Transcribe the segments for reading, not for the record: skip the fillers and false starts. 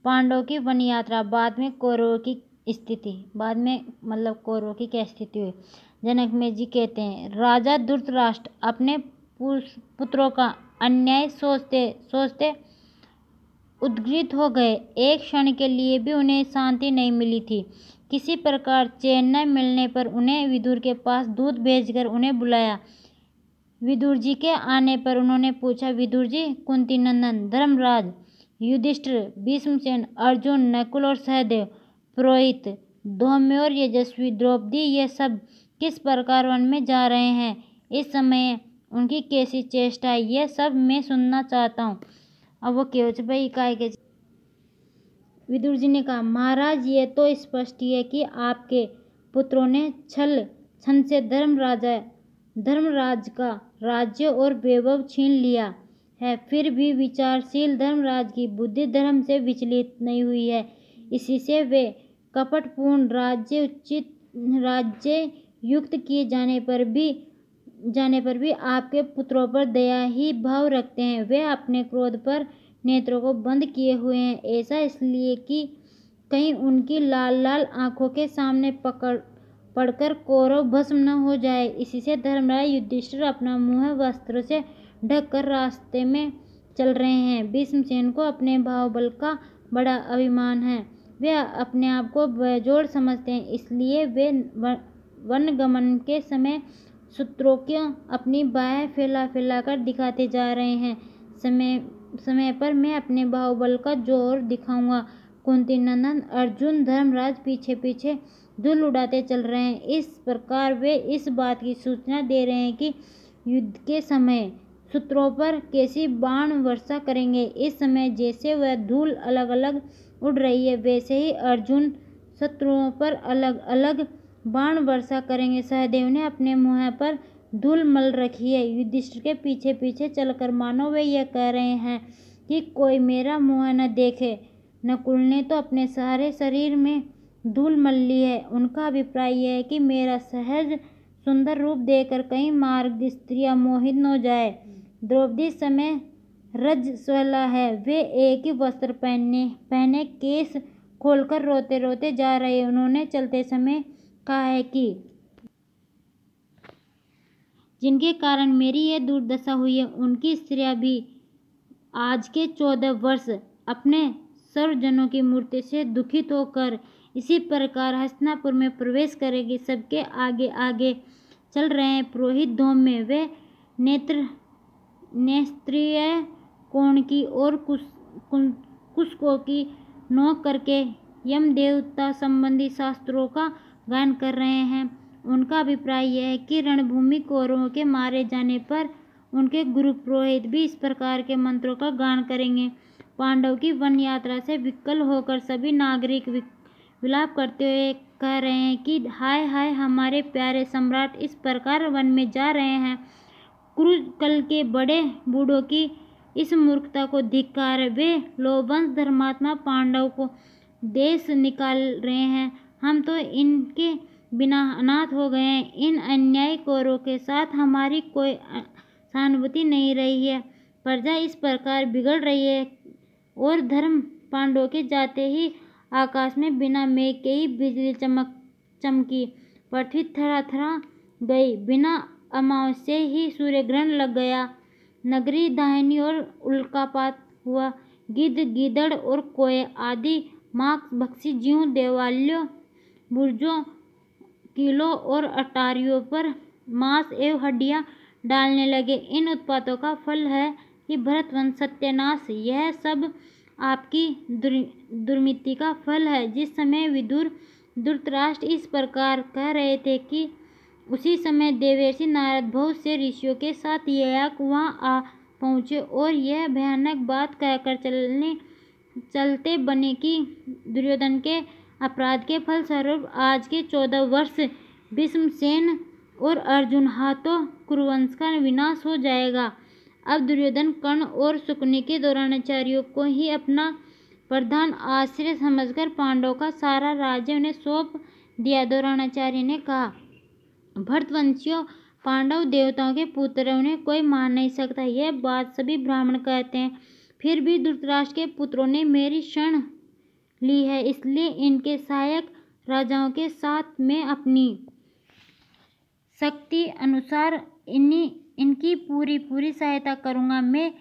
पांडवों की वन यात्रा। बाद में कौरवों की स्थिति। बाद में मतलब कौरवों की क्या स्थिति हुई। जनकमेर जी कहते हैं, राजा धृतराष्ट्र अपने पुत्रों का अन्याय सोचते सोचते उद्ग्रीत हो गए। एक क्षण के लिए भी उन्हें शांति नहीं मिली थी। किसी प्रकार चैन न मिलने पर उन्हें विदुर के पास दूत भेजकर उन्हें बुलाया। विदुर जी के आने पर उन्होंने पूछा, विदुर जी, कुंती नंदन, धर्मराज, युधिष्ठिर, भीष्मसेन, अर्जुन, नकुल और सहदेव, पुरोहित, धौम्य और यशस्वी, द्रौपदी, ये सब किस प्रकार वन में जा रहे हैं? इस समय उनकी कैसी चेष्टा है, ये सब मैं सुनना चाहता हूँ। अब वो कहो भाई काय के। विदुर जी ने कहा, महाराज, ये तो स्पष्ट ही है कि आपके पुत्रों ने छल से धर्मराज का राज्य और वैभव छीन लिया है। फिर भी विचारशील धर्मराज की बुद्धि धर्म से विचलित नहीं हुई है। इसी से वे कपटपूर्ण राज्य युक्त किए जाने पर भी आपके पुत्रों पर दया ही भाव रखते हैं। वे अपने क्रोध पर नेत्रों को बंद किए हुए हैं। ऐसा इसलिए कि कहीं उनकी लाल लाल आंखों के सामने पड़कर कौरव भस्म न हो जाए। इसी से धर्मराज युधिष्ठिर अपना मुंह वस्त्र से ढककर रास्ते में चल रहे हैं। भीष्मसेन को अपने बाहुबल का बड़ा अभिमान है। वे अपने आप को बेजोड़ समझते हैं, इसलिए वे वनगमन के समय शत्रुओं को अपनी बाहें फैला फैला कर दिखाते जा रहे हैं। समय पर मैं अपने बाहुबल का जोर दिखाऊंगा। कुंती नंदन अर्जुन धर्मराज पीछे पीछे धूल उड़ाते चल रहे हैं। इस प्रकार वे इस बात की सूचना दे रहे हैं कि युद्ध के समय शत्रुओं पर कैसी बाण वर्षा करेंगे। इस समय जैसे वह धूल अलग अलग उड़ रही है, वैसे ही अर्जुन शत्रुओं पर अलग अलग बाण वर्षा करेंगे। सहदेव ने अपने मुंह पर धूल मल रखी है। युधिष्ठिर के पीछे पीछे चलकर मानो वे यह कह रहे हैं कि कोई मेरा मुंह न देखे। नकुल ने तो अपने सारे शरीर में धूल मल ली है। उनका अभिप्राय यह है कि मेरा सहज सुंदर रूप देखकर कहीं मार्ग स्त्रियां मोहित न हो जाए। द्रौपदी समय रजस्वला है। वे एक ही वस्त्र पहने केस खोलकर रोते रोते जा रहे। उन्होंने चलते समय कहा है कि जिनके कारण मेरी यह दुर्दशा हुई है, उनकी स्त्रियां भी आज के 14 वर्ष अपने सर्वजनों की मूर्ति से दुखित होकर इसी प्रकार हस्तिनापुर में प्रवेश करेगी। सबके आगे आगे चल रहे हैं पुरोहित धौम्य। वे नेत्रीय कोण की और कुशकों की नोक करके यम देवता संबंधी शास्त्रों का गान कर रहे हैं। उनका अभिप्राय यह है कि रणभूमि कौरवों के मारे जाने पर उनके गुरु पुरोहित भी इस प्रकार के मंत्रों का गान करेंगे। पांडव की वन यात्रा से विकल होकर सभी नागरिक विलाप करते हुए कह रहे हैं कि हाय हाय, हमारे प्यारे सम्राट इस प्रकार वन में जा रहे हैं। कुरुकल के बड़े बूढ़ों की इस मूर्खता को धिक्कार। वे लोभवंश धर्मात्मा पांडव को देश निकाल रहे हैं। हम तो इनके बिना अनाथ हो गए हैं। इन अन्यायी कौरवों के साथ हमारी कोई सहानुभूति नहीं रही है। प्रजा इस प्रकार बिगड़ रही है और धर्म पांडवों के जाते ही आकाश में बिना मेघ के ही बिजली चमकी, पृथ्वी थरथरा गई, बिना अमावस्या ही सूर्य ग्रहण लग गया, नगरी दाहिनी और उल्कापात हुआ, गिद्ध गीदड़ और कोए आदि मांसभक्षी जीव देवालयों, बुर्जों, किलों और अटारियों पर मांस एवं हड्डियां डालने लगे। इन उत्पातों का फल है कि भरतवंश सत्यानाश। यह सब आपकी दुर्मिति का फल है। जिस समय विदुर धृतराष्ट्र इस प्रकार कह रहे थे कि उसी समय देवर्षि नारद बहुत से ऋषियों के साथ ययाक वहां आ पहुंचे और यह भयानक बात कहकर चलते बने कि दुर्योधन के अपराध के फलस्वरूप आज के 14 वर्ष भीष्मसेन और अर्जुन हाथों कुरुवंश का विनाश हो जाएगा। अब दुर्योधन, कर्ण और शकुनि के द्रोणाचार्यों को ही अपना प्रधान आश्रय समझकर पांडवों का सारा राज्य उन्हें सौंप दिया। द्रोणाचार्य ने कहा, भरतवंशियों, पांडव देवताओं के पुत्र, उन्हें कोई मार नहीं सकता। यह बात सभी ब्राह्मण कहते हैं। फिर भी धृतराष्ट्र के पुत्रों ने मेरी शरण ली है, इसलिए इनके सहायक राजाओं के साथ मैं अपनी शक्ति अनुसार इनकी पूरी सहायता करूँगा। मैं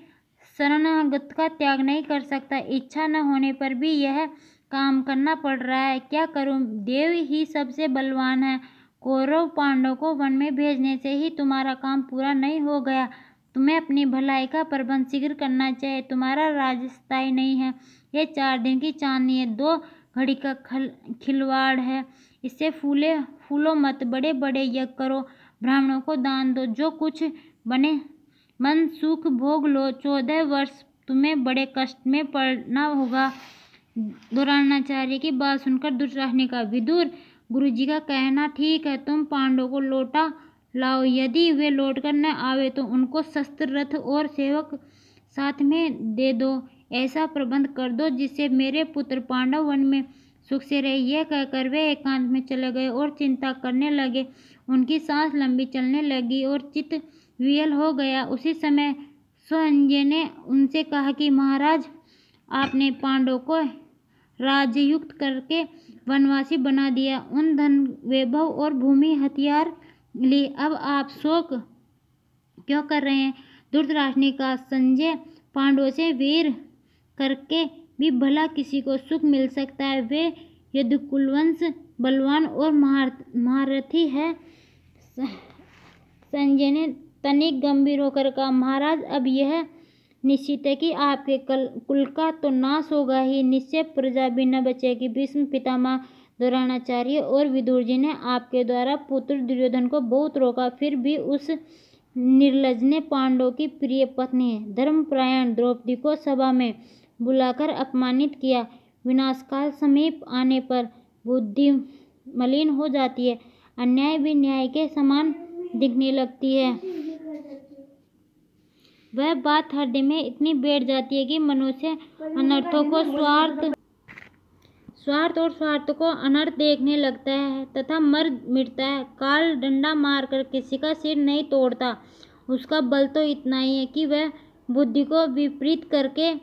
शरणागत का त्याग नहीं कर सकता। इच्छा न होने पर भी यह काम करना पड़ रहा है। क्या करूं? देव ही सबसे बलवान है। कौरव पांडव को वन में भेजने से ही तुम्हारा काम पूरा नहीं हो गया। तुम्हें अपनी भलाई का प्रबंध शीघ्र करना चाहिए। तुम्हारा राज्य स्थायी नहीं है। यह 4 दिन की चांदनी है, 2 घड़ी का खिलवाड़ है। इससे फूलो मत। बड़े बड़े यज्ञ करो, ब्राह्मणों को दान दो, जो कुछ बने मन सुख भोग लो। 14 वर्ष तुम्हें बड़े कष्ट में पड़ना होगा। द्रोणाचार्य की बात सुनकर धृतराष्ट्र ने कहा, विदुर, गुरुजी का कहना ठीक है। तुम पांडवों को लौटा लाओ। यदि वे लौटकर न आवे तो उनको शस्त्र, रथ और सेवक साथ में दे दो। ऐसा प्रबंध कर दो जिससे मेरे पुत्र पांडव वन में सुख से रहे। यह कहकर वे एकांत में चले गए और चिंता करने लगे। उनकी सांस लंबी चलने लगी और चित्त विहल हो गया। उसी समय संजय ने उनसे कहा कि महाराज, आपने पांडवों को राजयुक्त करके वनवासी बना दिया, उन धन वैभव और भूमि हथियार ली। अब आप शोक क्यों कर रहे हैं? धृतराष्ट्र ने कहा, संजय, पांडवों से वीर करके भी भला किसी को सुख मिल सकता है। वे यदुकुलवंश बलवान और महारथी है। संजय ने तनिक गंभीर होकर कहा, महाराज, अब यह निश्चित है कि आपके कुल का तो नाश होगा ही। निश्चय प्रजा भी न बचेगी। भीष्म पितामह, द्रोणाचार्य और विदुर जी ने आपके द्वारा पुत्र दुर्योधन को बहुत रोका, फिर भी उस निर्लज ने पांडवों की प्रिय पत्नी धर्मपरायण द्रौपदी को सभा में बुलाकर अपमानित किया। विनाशकाल समीप आने पर बुद्धि मलिन हो जाती है। अन्याय भी न्याय के समान दिखने लगती है। वह बात हृदय में इतनी बैठ जाती है कि मनुष्य अनर्थों को स्वार्थ को अनर्थ देखने लगता है तथा मर मिटता है। काल डंडा मारकर किसी का सिर नहीं तोड़ता। उसका बल तो इतना ही है कि वह बुद्धि को विपरीत करके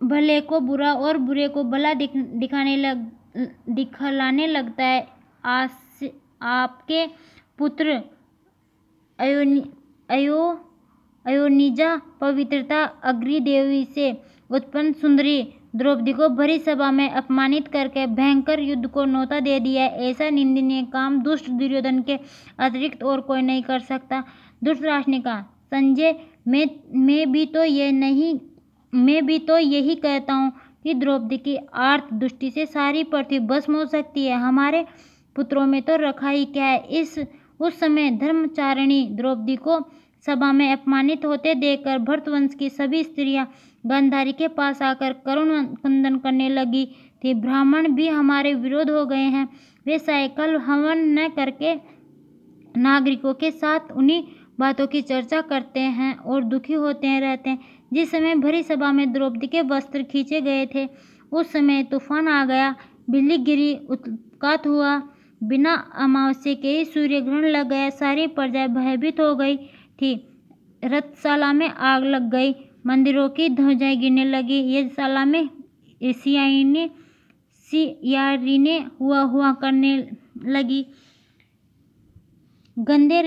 भले को बुरा और बुरे को भला दिखलाने लगता है। आपके पुत्र अयोनिजा पवित्रता अग्निदेवी से उत्पन्न सुंदरी द्रौपदी को भरी सभा में अपमानित करके भयंकर युद्ध को न्योता दे दिया। ऐसा निंदनीय काम दुष्ट दुर्योधन के अतिरिक्त और कोई नहीं कर सकता। धृतराष्ट्र ने कहा, संजय, मैं भी तो यही कहता हूँ कि द्रौपदी की आर्त दृष्टि से सारी पृथ्वी भस्म हो सकती है। हमारे पुत्रों में तो रखा ही क्या है। उस समय धर्मचारिणी द्रौपदी को सभा में अपमानित होते देखकर भरतवंश की सभी स्त्रियां गांधारी के पास आकर करुण क्रंदन करने लगी थी। ब्राह्मण भी हमारे विरोध हो गए हैं। वे सायकल हवन न करके नागरिकों के साथ उन्हीं बातों की चर्चा करते हैं और दुखी होते रहते हैं। जिस समय भरी सभा में द्रौपदी के वस्त्र खींचे गए थे, उस समय तूफान आ गया, बिजली गिरी, उत्पात हुआ, बिना अमावस्या के ही सूर्य ग्रहण लग गया। सारी प्रजा भयभीत हो गई थी। रथशाला में आग लग गई, मंदिरों की ध्वजाएं गिरने लगी, यज्ञशाला में सियारिने हुआ करने लगी, गधे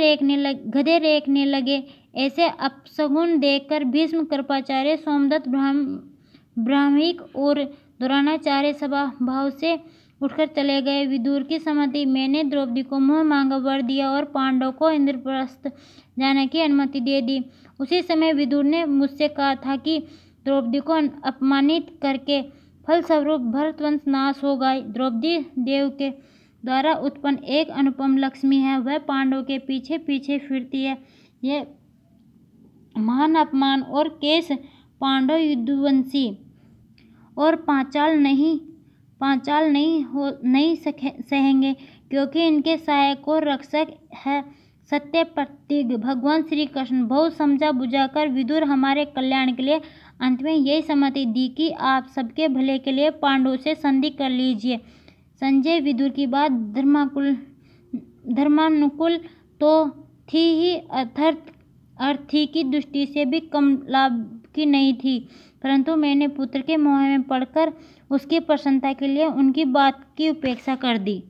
रेखने लगे। ऐसे अपशगुन देखकर भीष्म, कृपाचार्य, सोमदत्त, ब्राह्मणिक और द्रोणाचार्य सभा भाव से उठकर चले गए। विदुर की सम्मति, मैंने द्रौपदी को मुँह मांगा वर दिया और पांडव को इंद्रप्रस्थ जाने की अनुमति दे दी। उसी समय विदुर ने मुझसे कहा था कि द्रौपदी को अपमानित करके फलस्वरूप भरतवंश नाश होगा। द्रौपदी देव के द्वारा उत्पन्न एक अनुपम लक्ष्मी है। वह पांडव के पीछे पीछे फिरती है। यह महान अपमान और केस पांडव युद्धवंशी और पांचाल नहीं सहेंगे, क्योंकि इनके सहायक और रक्षक है सत्य प्रतिज्ञ भगवान श्री कृष्ण। बहुत समझा बुझाकर विदुर हमारे कल्याण के लिए अंत में यही सम्मति दी कि आप सबके भले के लिए पांडवों से संधि कर लीजिए। संजय, विदुर की बात धर्मानुकूल तो थी ही, अर्थी की दृष्टि से भी कम लाभ की नहीं थी, परंतु मैंने पुत्र के मोह में पड़कर उसकी प्रसन्नता के लिए उनकी बात की उपेक्षा कर दी।